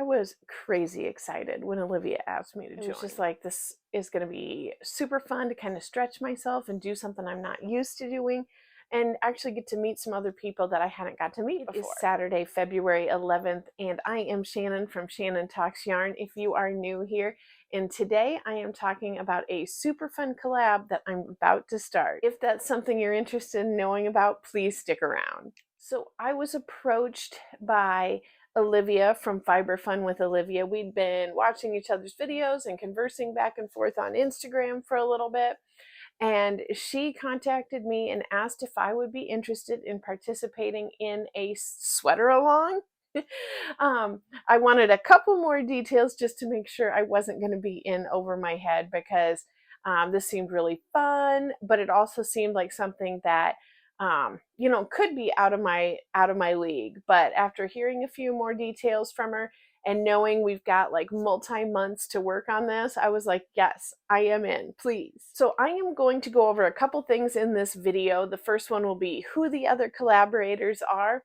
I was crazy excited when Olivia asked me to join. It was just like, this is going to be super fun to kind of stretch myself and do something I'm not used to doing, and actually get to meet some other people that I hadn't got to meet before. It is Saturday, February 11th, and I am Shannon from Shannon Talks Yarn if you are new here. And today I am talking about a super fun collab that I'm about to start. If that's something you're interested in knowing about, please stick around. So I was approached by Olivia from Fiber Fun with Olivia. We'd been watching each other's videos and conversing back and forth on Instagram for a little bit. And she contacted me and asked if I would be interested in participating in a sweater along. I wanted a couple more details just to make sure I wasn't going to be in over my head, because this seemed really fun, but it also seemed like something that you know, could be out of my league. But after hearing a few more details from her and knowing we've got like multi-months to work on this, I was like, yes, I am in, please. So I am going to go over a couple things in this video. The first one will be who the other collaborators are,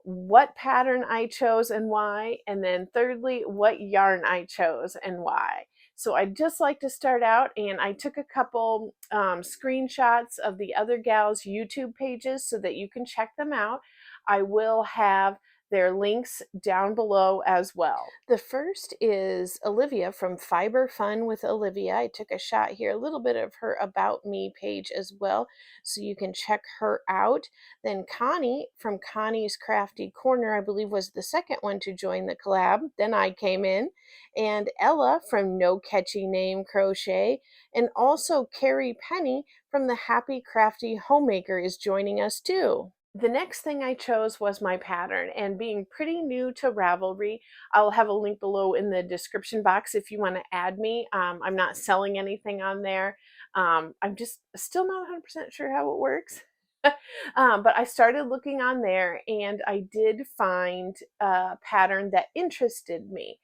what pattern I chose and why, and then thirdly, what yarn I chose and why. So I'd just like to start out, and I took a couple screenshots of the other gals' YouTube pages so that you can check them out. I will have their links down below as well. The first is Olivia from Fiber Fun with Olivia. I took a shot here, a little bit of her About Me page as well, so you can check her out. Then Connie from Connie's Crafty Corner, I believe, was the second one to join the collab. Then I came in, and Ella from No Catchy Name Crochet, and also Carrie Penny from the Happy Crafty Homemaker is joining us too. The next thing I chose was my pattern, and being pretty new to Ravelry, I'll have a link below in the description box if you want to add me. I'm not selling anything on there. I'm just still not 100% sure how it works. But I started looking on there, and I did find a pattern that interested me.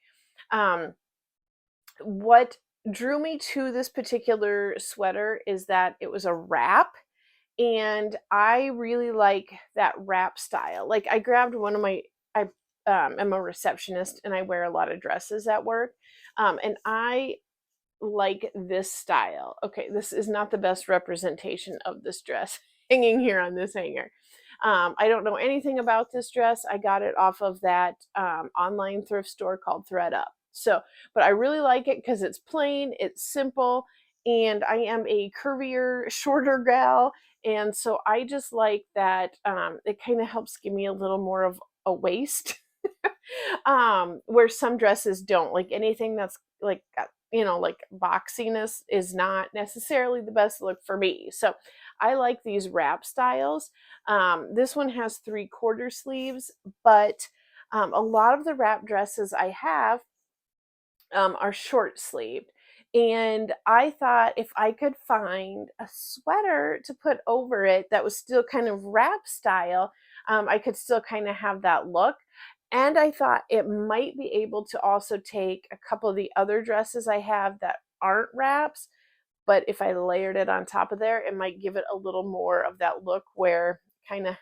What drew me to this particular sweater is that it was a wrap, and I really like that wrap style. Like, I grabbed one of my, I am a receptionist and I wear a lot of dresses at work, and I like this style. Okay, this is not the best representation of this dress hanging here on this hanger. I don't know anything about this dress. I got it off of that online thrift store called ThredUp. So, but I really like it because it's plain, it's simple, and I am a curvier, shorter gal. And so I just like that it kind of helps give me a little more of a waist, where some dresses don't. Like anything that's like, you know, like boxiness is not necessarily the best look for me. So I like these wrap styles. This one has 3/4 sleeves, but a lot of the wrap dresses I have are short sleeved. And I thought if I could find a sweater to put over it that was still kind of wrap style, I could still kind of have that look. And I thought it might be able to also take a couple of the other dresses I have that aren't wraps, but if I layered it on top of there, it might give it a little more of that look where kind of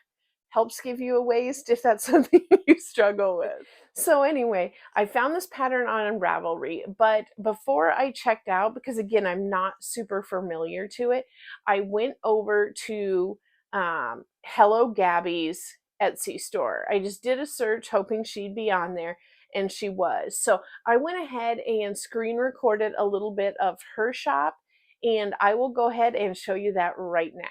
helps give you a waist if that's something you struggle with. So anyway, I found this pattern on Ravelry, but before I checked out, because again, I'm not super familiar to it, I went over to Hello Gabby's Etsy store. I just did a search hoping she'd be on there, and she was. So I went ahead and screen recorded a little bit of her shop, and I will go ahead and show you that right now.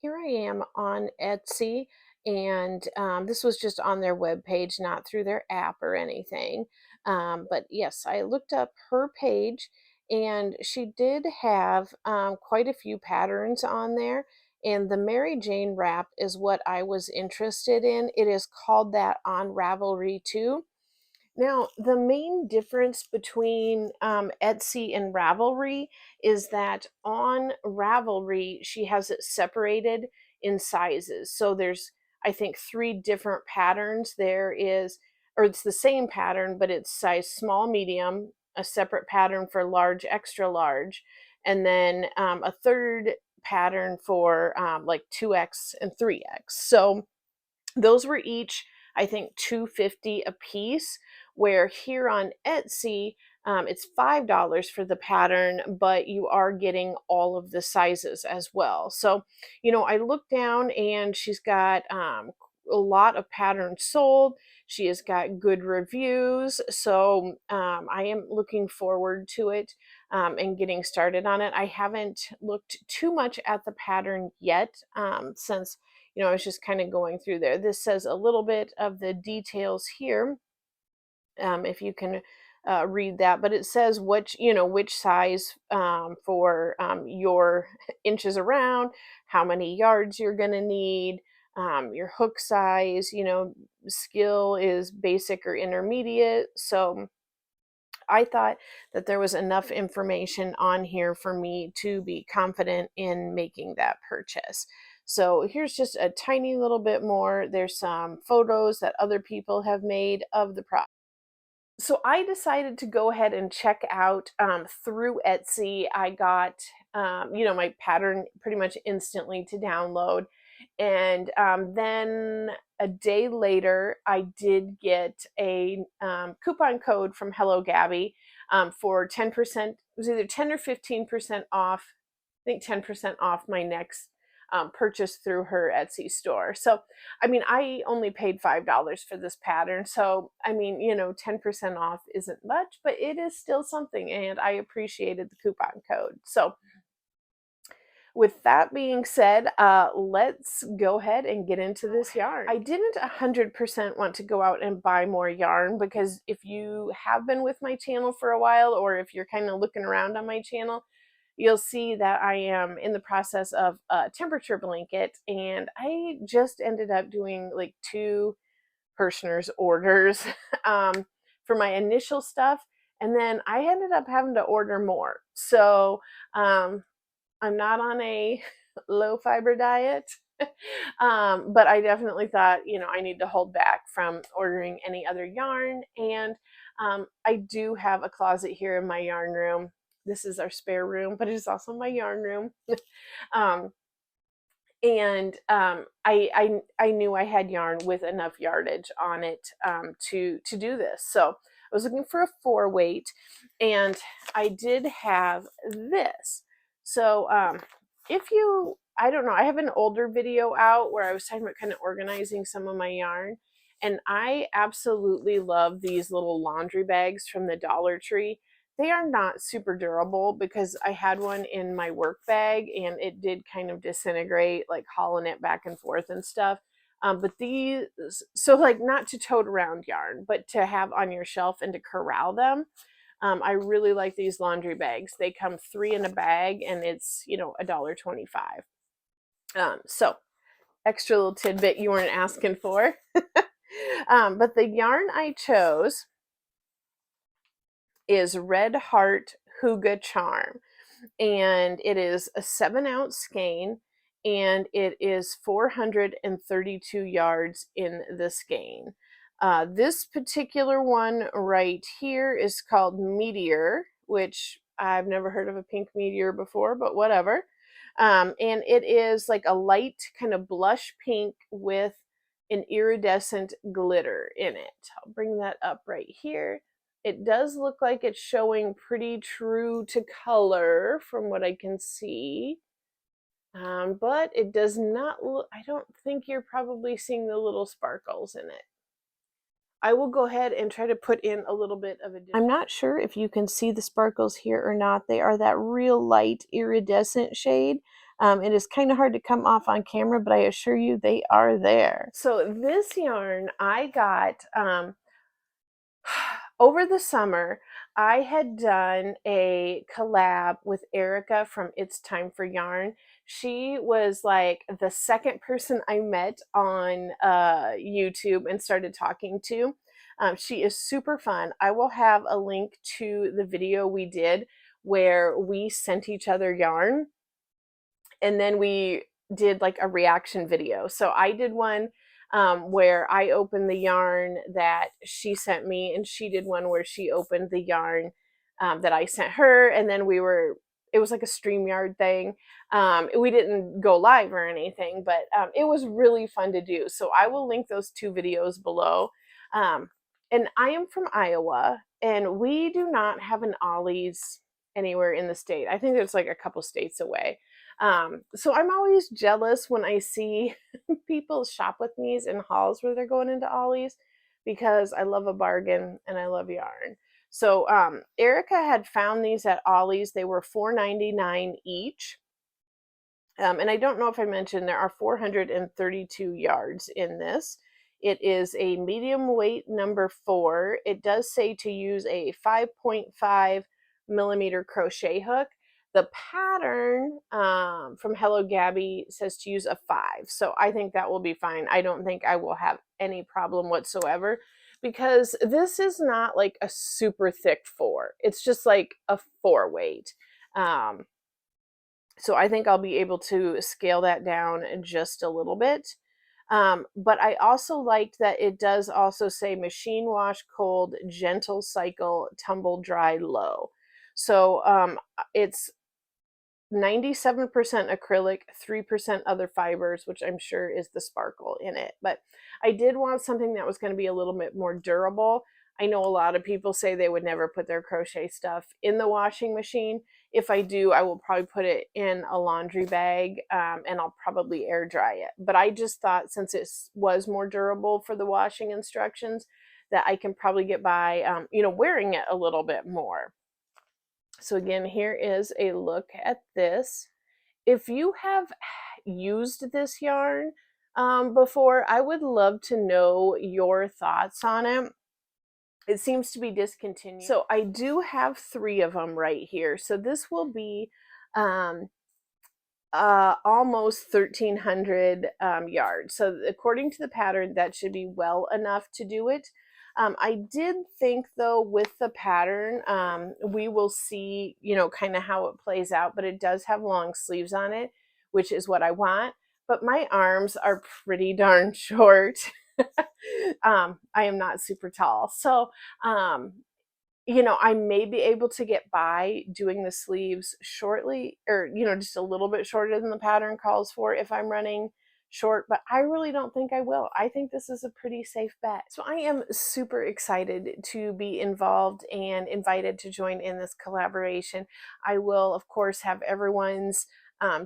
Here I am on Etsy, and this was just on their webpage, not through their app or anything. But yes, I looked up her page, and she did have quite a few patterns on there. And the Mary Jane wrap is what I was interested in. It is called that on Ravelry too. Now, the main difference between Etsy and Ravelry is that on Ravelry, she has it separated in sizes. So there's, I think, 3 different patterns. There is, or it's the same pattern, but it's size small, medium, a separate pattern for large, extra large, and then a third pattern for like 2X and 3X. So those were each, I think $2.50 a piece, where here on Etsy, it's $5 for the pattern, but you are getting all of the sizes as well. So, you know, I looked down and she's got a lot of patterns sold. She has got good reviews. So I am looking forward to it and getting started on it. I haven't looked too much at the pattern yet since, you know, I was just kind of going through there. This says a little bit of the details here. If you can read that, but it says which, you know, which size for your inches around, how many yards you're going to need, your hook size, you know, skill is basic or intermediate. So I thought that there was enough information on here for me to be confident in making that purchase. So here's just a tiny little bit more. There's some photos that other people have made of the product. So I decided to go ahead and check out through Etsy. I got, you know, my pattern pretty much instantly to download. And then a day later, I did get a coupon code from Hello Gabby for 10%. It was either 10 or 15% off. I think 10% off my next purchase through her Etsy store. So, I mean, I only paid $5 for this pattern. So, I mean, you know, 10% off isn't much, but it is still something. And I appreciated the coupon code. So, with that being said, let's go ahead and get into this yarn. I didn't 100% want to go out and buy more yarn because if you have been with my channel for a while, or if you're kind of looking around on my channel, you'll see that I am in the process of a temperature blanket, and I just ended up doing like 2 Hirschner's orders for my initial stuff, and then I ended up having to order more. So I'm not on a low fiber diet, but I definitely thought, you know, I need to hold back from ordering any other yarn. And I do have a closet here in my yarn room. This is our spare room, but it is also my yarn room. I knew I had yarn with enough yardage on it to do this. So I was looking for a 4 weight, and I did have this. So if you, I don't know, I have an older video out where I was talking about kind of organizing some of my yarn, and I absolutely love these little laundry bags from the Dollar Tree. They are not super durable because I had one in my work bag and it did kind of disintegrate, like hauling it back and forth and stuff. But these, so like not to tote around yarn, but to have on your shelf and to corral them. I really like these laundry bags. They come 3 in a bag and it's, you know, $1.25. So extra little tidbit you weren't asking for. But the yarn I chose is Red Heart Hygge Charm, and it is a 7-ounce skein, and it is 432 yards in the skein. This particular one right here is called Meteor, which I've never heard of a pink meteor before, but whatever. And it is like a light kind of blush pink with an iridescent glitter in it. I'll bring that up right here. It does look like it's showing pretty true to color from what I can see. But it does not look, I don't think you're probably seeing the little sparkles in it. I will go ahead and try to put in a little bit of additional. I'm not sure if you can see the sparkles here or not. They are that real light iridescent shade. It is kind of hard to come off on camera, but I assure you they are there. So this yarn I got over the summer. I had done a collab with Erica from It's Time for Yarn. She was like the second person I met on YouTube and started talking to. She is super fun. I will have a link to the video we did where we sent each other yarn, and then we did like a reaction video. So I did one where I opened the yarn that she sent me, and she did one where she opened the yarn that I sent her, and then we were it was like a StreamYard thing. We didn't go live or anything, but it was really fun to do. So I will link those 2 videos below. And I am from Iowa, and we do not have an Ollie's anywhere in the state. I think there's like a couple states away. So I'm always jealous when I see people shop with me in hauls where they're going into Ollie's, because I love a bargain and I love yarn. So Erica had found these at Ollie's. They were $4.99 each. And I don't know if I mentioned there are 432 yards in this. It is a medium weight number 4. It does say to use a 5.5 millimeter crochet hook. The pattern from Hello Gabby says to use a 5. So I think that will be fine. I don't think I will have any problem whatsoever, because this is not like a super thick 4. It's just like a 4 weight. So I think I'll be able to scale that down just a little bit. But I also liked that it does also say machine wash cold, gentle cycle, tumble dry low. So it's 97% acrylic, 3% other fibers, which I'm sure is the sparkle in it. But I did want something that was going to be a little bit more durable. I know a lot of people say they would never put their crochet stuff in the washing machine. If I do, I will probably put it in a laundry bag, and I'll probably air dry it. But I just thought, since it was more durable for the washing instructions, that I can probably get by, wearing it a little bit more. So again, here is a look at this. If you have used this yarn before, I would love to know your thoughts on it. It seems to be discontinued. So I do have 3 of them right here. So this will be almost 1,300 yards. So according to the pattern, that should be well enough to do it. I did think, though, with the pattern, we will see, kind of how it plays out, but it does have long sleeves on it, which is what I want. But my arms are pretty darn short. I am not super tall. So, I may be able to get by doing the sleeves shortly, or, just a little bit shorter than the pattern calls for if I'm running short, but I really don't think I will. I think this is a pretty safe bet. So I am super excited to be involved and invited to join in this collaboration. I will, of course, have everyone's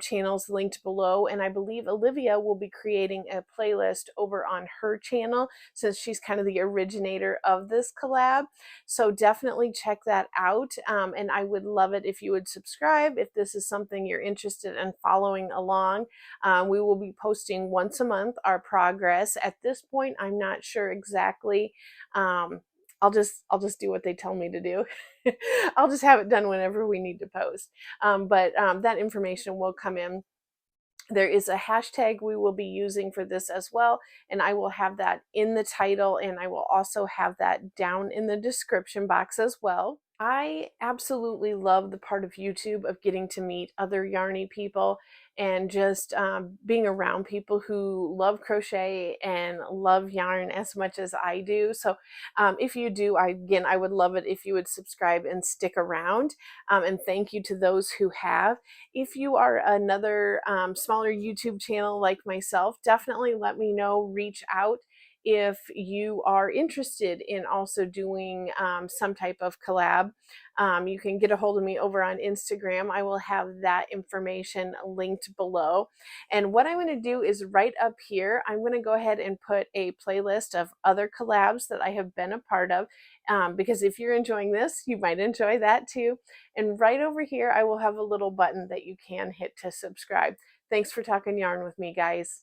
channels linked below, and I believe Olivia will be creating a playlist over on her channel, since she's kind of the originator of this collab. So definitely check that out, and I would love it if you would subscribe if this is something you're interested in following along. We will be posting once a month our progress. At this point, I'm not sure exactly. I'll just do what they tell me to do. I'll just have it done whenever we need to post. But that information will come in. There is a hashtag we will be using for this as well, and I will have that in the title, and I will also have that down in the description box as well. I absolutely love the part of YouTube of getting to meet other yarny people and just being around people who love crochet and love yarn as much as I do. So if you do, I would love it if you would subscribe and stick around. And thank you to those who have. If you are another smaller YouTube channel like myself, definitely let me know, reach out if you are interested in also doing some type of collab. You can get a hold of me over on Instagram. I will have that information linked below. And what I'm going to do is right up here, I'm going to go ahead and put a playlist of other collabs that I have been a part of, because if you're enjoying this, you might enjoy that too. And right over here, I will have a little button that you can hit to subscribe. Thanks for talking yarn with me, guys.